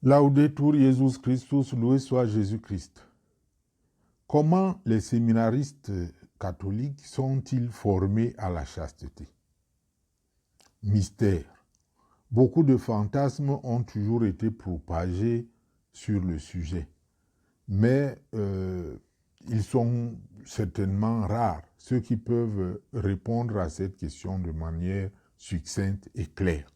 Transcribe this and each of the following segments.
Laudetur Jesus Christus, loué soit Jésus-Christ. Comment les séminaristes catholiques sont-ils formés à la chasteté? Mystère. Beaucoup de fantasmes ont toujours été propagés sur le sujet, mais ils sont certainement rares, ceux qui peuvent répondre à cette question de manière succincte et claire.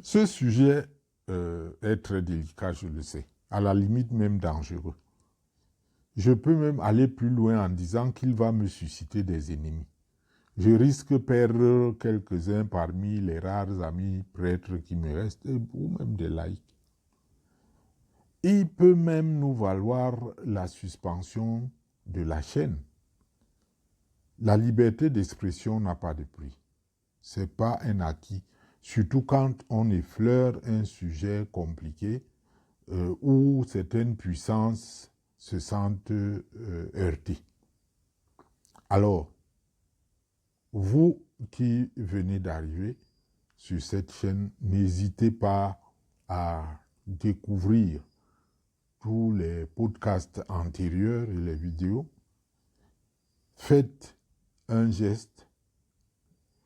Ce sujet est très délicat, je le sais, à la limite même dangereux. Je peux même aller plus loin en disant qu'il va me susciter des ennemis. Je risque de perdre quelques-uns parmi les rares amis prêtres qui me restent, ou même des laïcs. Il peut même nous valoir la suspension de la chaîne. La liberté d'expression n'a pas de prix. Ce n'est pas un acquis, surtout quand on effleure un sujet compliqué où certaines puissances se sentent heurtées. Alors, vous qui venez d'arriver sur cette chaîne, n'hésitez pas à découvrir tous les podcasts antérieurs et les vidéos. Faites un geste,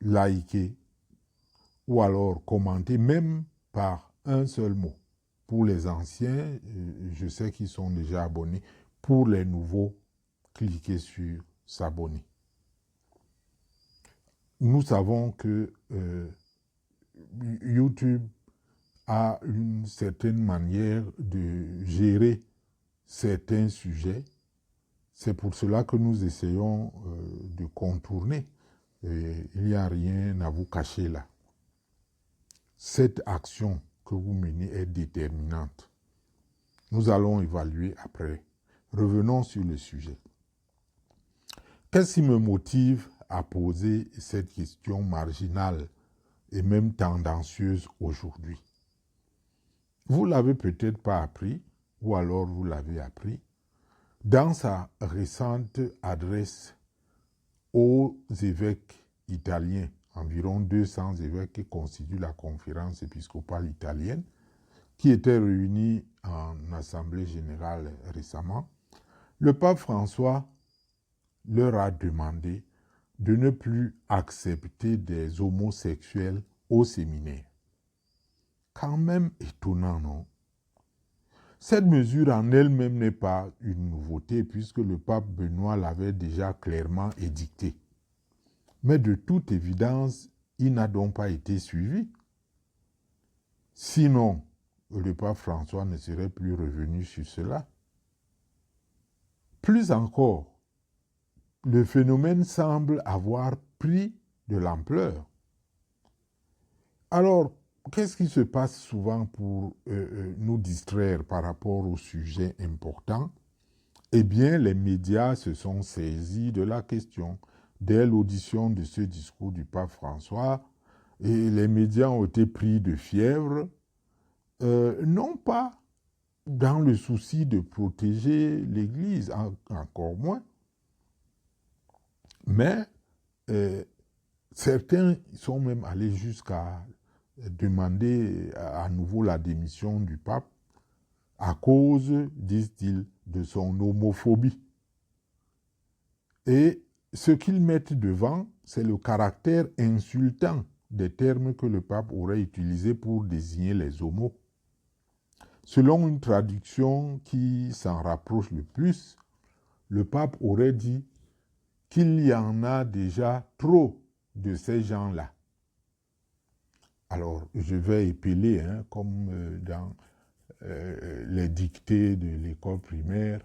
likez ou alors commentez même par un seul mot. Pour les anciens, je sais qu'ils sont déjà abonnés. Pour les nouveaux, cliquez sur s'abonner. Nous savons que YouTube a une certaine manière de gérer certains sujets. C'est pour cela que nous essayons de contourner. Et il n'y a rien à vous cacher là. Cette action que vous menez est déterminante. Nous allons évaluer après. Revenons sur le sujet. Qu'est-ce qui me motive à poser cette question marginale et même tendancieuse aujourd'hui? Vous ne l'avez peut-être pas appris, ou alors vous l'avez appris, dans sa récente adresse aux évêques italiens, environ 200 évêques qui constituent la conférence épiscopale italienne, qui était réunie en assemblée générale récemment. Le pape François leur a demandé de ne plus accepter des homosexuels au séminaire. Quand même étonnant, non? Cette mesure en elle-même n'est pas une nouveauté puisque le pape Benoît l'avait déjà clairement édicté. Mais de toute évidence, il n'a donc pas été suivi. Sinon, le pape François ne serait plus revenu sur cela. Plus encore, le phénomène semble avoir pris de l'ampleur. Alors, qu'est-ce qui se passe souvent pour nous distraire par rapport au sujet important? Eh bien, les médias se sont saisis de la question. Dès l'audition de ce discours du pape François, et les médias ont été pris de fièvre, non pas dans le souci de protéger l'Église, encore moins, mais certains sont même allés jusqu'à demander à nouveau la démission du pape à cause, disent-ils, de son homophobie. Et ce qu'ils mettent devant, c'est le caractère insultant des termes que le pape aurait utilisés pour désigner les homos. Selon une traduction qui s'en rapproche le plus, le pape aurait dit qu'il y en a déjà trop de ces gens-là. Alors, je vais épeler, comme dans les dictées de l'école primaire,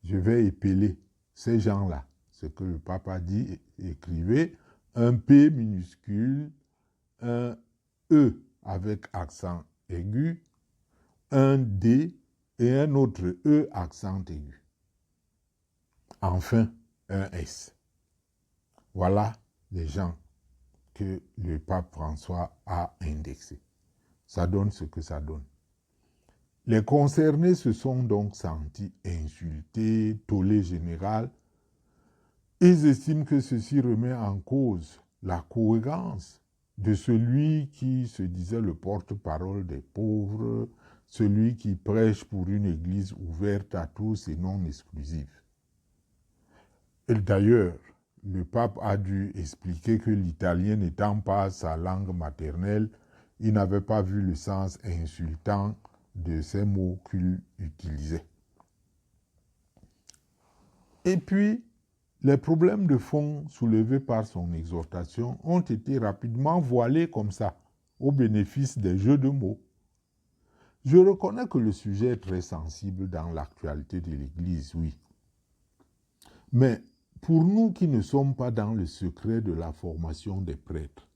je vais épeler ces gens-là. Ce que le pape a dit, écrivez un P minuscule, un E avec accent aigu, un D et un autre E accent aigu. Enfin, un S. Voilà les gens que le pape François a indexés. Ça donne ce que ça donne. Les concernés se sont donc sentis insultés, tollé général. Ils estiment que ceci remet en cause la cohérence de celui qui se disait le porte-parole des pauvres, celui qui prêche pour une église ouverte à tous et non exclusive. Et d'ailleurs, le pape a dû expliquer que l'italien n'étant pas sa langue maternelle, il n'avait pas vu le sens insultant de ces mots qu'il utilisait. Et puis, les problèmes de fond soulevés par son exhortation ont été rapidement voilés comme ça, au bénéfice des jeux de mots. Je reconnais que le sujet est très sensible dans l'actualité de l'Église, oui. Mais pour nous qui ne sommes pas dans le secret de la formation des prêtres,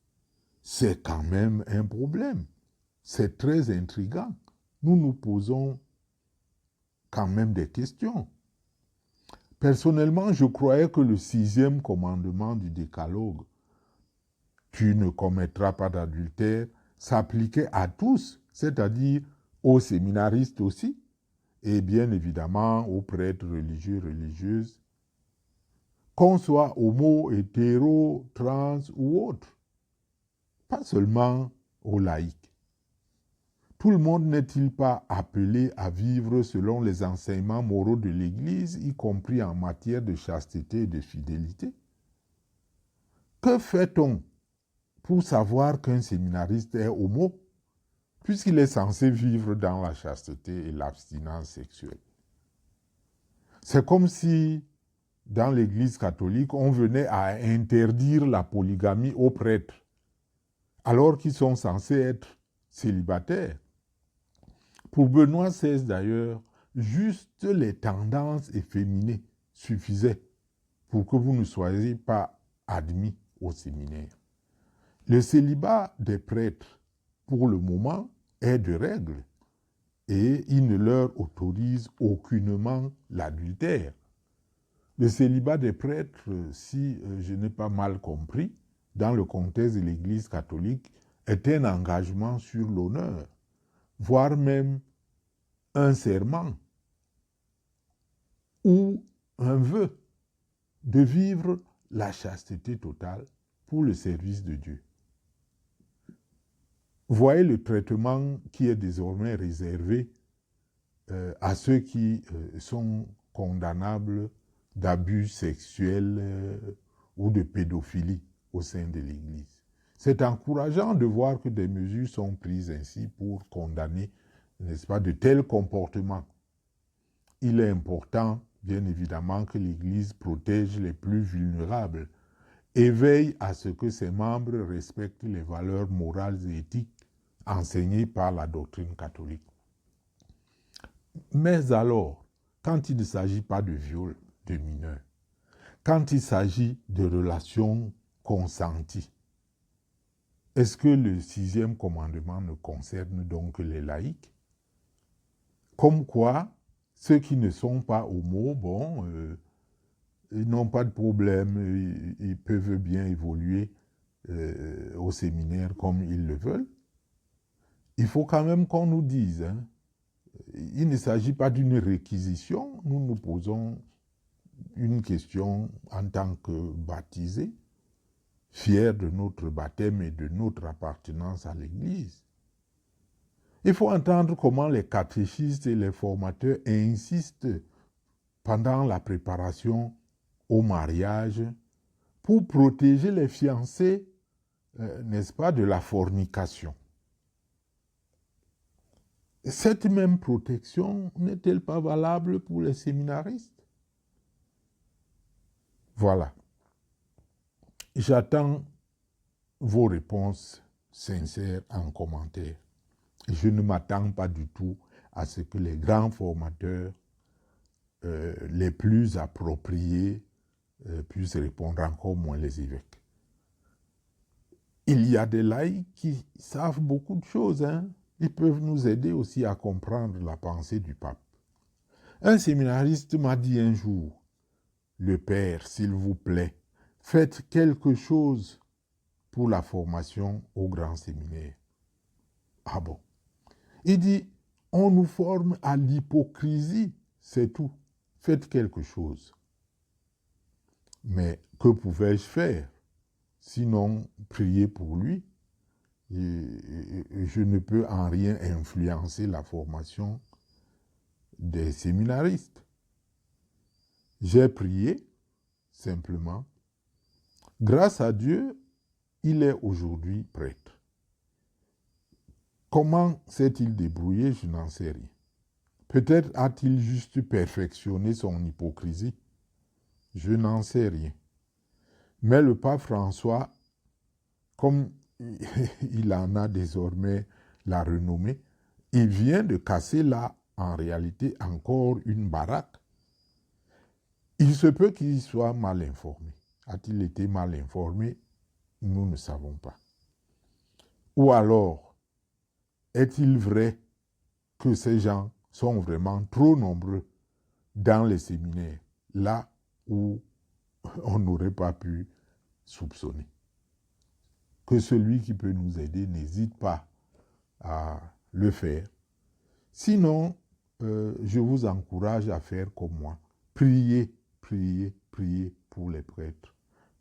c'est quand même un problème. C'est très intriguant. Nous nous posons quand même des questions. Personnellement, je croyais que le 6e commandement du décalogue, tu ne commettras pas d'adultère, s'appliquait à tous, c'est-à-dire aux séminaristes aussi, et bien évidemment aux prêtres religieux, religieuses, qu'on soit homo, hétéro, trans ou autre, pas seulement aux laïcs. Tout le monde n'est-il pas appelé à vivre selon les enseignements moraux de l'Église, y compris en matière de chasteté et de fidélité? Que fait-on pour savoir qu'un séminariste est homo, puisqu'il est censé vivre dans la chasteté et l'abstinence sexuelle? C'est comme si, dans l'Église catholique, on venait à interdire la polygamie aux prêtres, alors qu'ils sont censés être célibataires. Pour Benoît XVI d'ailleurs, juste les tendances efféminées suffisaient pour que vous ne soyez pas admis au séminaire. Le célibat des prêtres, pour le moment, est de règle et il ne leur autorise aucunement l'adultère. Le célibat des prêtres, si je n'ai pas mal compris, dans le contexte de l'Église catholique, est un engagement sur l'honneur, voire même un serment ou un vœu de vivre la chasteté totale pour le service de Dieu. Voyez le traitement qui est désormais réservé à ceux qui sont condamnables d'abus sexuels ou de pédophilie au sein de l'Église. C'est encourageant de voir que des mesures sont prises ainsi pour condamner, n'est-ce pas, de tels comportements. Il est important, bien évidemment, que l'Église protège les plus vulnérables et veille à ce que ses membres respectent les valeurs morales et éthiques enseignées par la doctrine catholique. Mais alors, quand il ne s'agit pas de viol de mineurs, quand il s'agit de relations consenties, est-ce que le 6e commandement ne concerne donc que les laïcs? Comme quoi, ceux qui ne sont pas homo, ils n'ont pas de problème, ils peuvent bien évoluer au séminaire comme ils le veulent. Il faut quand même qu'on nous dise, hein, il ne s'agit pas d'une réquisition, nous nous posons une question en tant que baptisés, fiers de notre baptême et de notre appartenance à l'Église. Il faut entendre comment les catéchistes et les formateurs insistent pendant la préparation au mariage pour protéger les fiancés, n'est-ce pas, de la fornication. Cette même protection n'est-elle pas valable pour les séminaristes? Voilà. J'attends vos réponses sincères en commentaire. Je ne m'attends pas du tout à ce que les grands formateurs les plus appropriés puissent répondre, encore moins les évêques. Il y a des laïcs qui savent beaucoup de choses, hein. Ils peuvent nous aider aussi à comprendre la pensée du pape. Un séminariste m'a dit un jour, « Le Père, s'il vous plaît, faites quelque chose pour la formation au grand séminaire. » Ah bon? Il dit, « On nous forme à l'hypocrisie, c'est tout. Faites quelque chose. » Mais que pouvais-je faire? Sinon, prier pour lui je ne peux en rien influencer la formation des séminaristes. J'ai prié, simplement. Grâce à Dieu, il est aujourd'hui prêtre. Comment s'est-il débrouillé? Je n'en sais rien. Peut-être a-t-il juste perfectionné son hypocrisie. Je n'en sais rien. Mais le pape François, comme il en a désormais la renommée, il vient de casser là, en réalité, encore une baraque. Il se peut qu'il soit mal informé. A-t-il été mal informé? Nous ne savons pas. Ou alors, est-il vrai que ces gens sont vraiment trop nombreux dans les séminaires, là où on n'aurait pas pu soupçonner? Que celui qui peut nous aider n'hésite pas à le faire. Sinon, je vous encourage à faire comme moi. Priez, priez, priez pour les prêtres.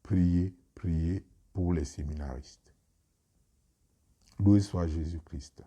Priez, priez pour les séminaristes. Loué soit Jésus-Christ.